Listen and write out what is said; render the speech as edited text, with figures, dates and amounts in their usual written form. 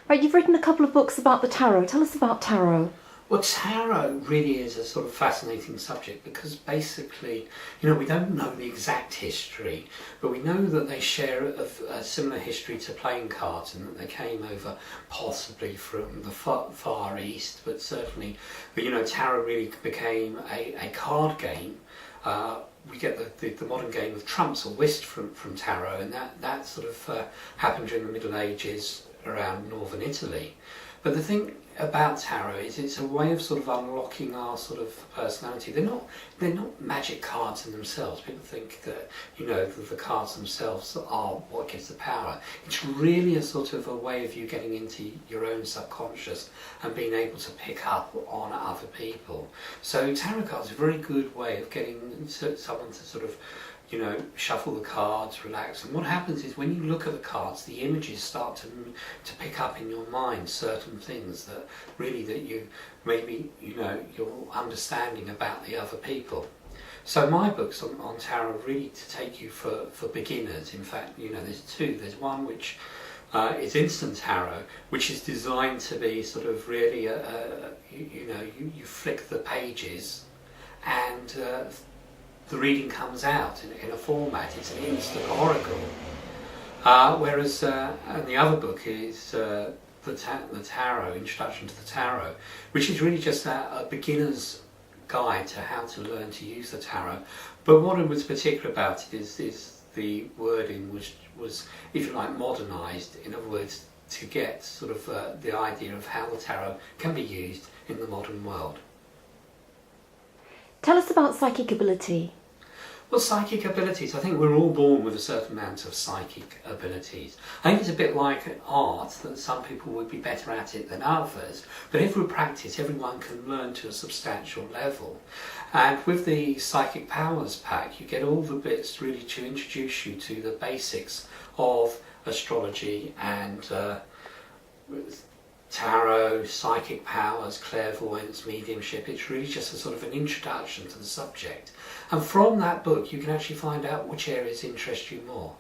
Right, you've written a couple of books about the tarot. Tell us about tarot. Well, tarot really is a sort of fascinating subject because basically, we don't know the exact history, but we know that they share a similar history to playing cards and that they came over possibly from the Far East, but certainly, tarot really became a card game. We get the modern game of trumps or whist from tarot, and that sort of happened during the Middle Ages around northern Italy. But the thing about tarot is it's a way of sort of unlocking our sort of personality. They're not magic cards in themselves. People think that the cards themselves are what gives the power. It's really a sort of a way of you getting into your own subconscious and being able to pick up on other people. So tarot cards are a very good way of getting someone to sort of shuffle the cards, relax, and what happens is when you look at the cards, the images start to pick up in your mind certain things that you maybe your understanding about the other people. So my books on tarot are really to take you for beginners. In fact, there's two. There's one which is instant tarot, which is designed to be sort of really you flick the pages and the reading comes out in a format. It's an instant oracle. Whereas and the other book is the Tarot, Introduction to the Tarot, which is really just a beginner's guide to how to learn to use the tarot. But what was particular about it is the wording was, if you like, modernised. In other words, to get sort of the idea of how the tarot can be used in the modern world. Tell us about psychic ability. Well, psychic abilities, I think we're all born with a certain amount of psychic abilities. I think it's a bit like art, that some people would be better at it than others, but if we practice, everyone can learn to a substantial level. And with the Psychic Powers pack, you get all the bits really to introduce you to the basics of astrology and tarot, psychic powers, clairvoyance, mediumship. It's really just a sort of an introduction to the subject. And from that book you can actually find out which areas interest you more.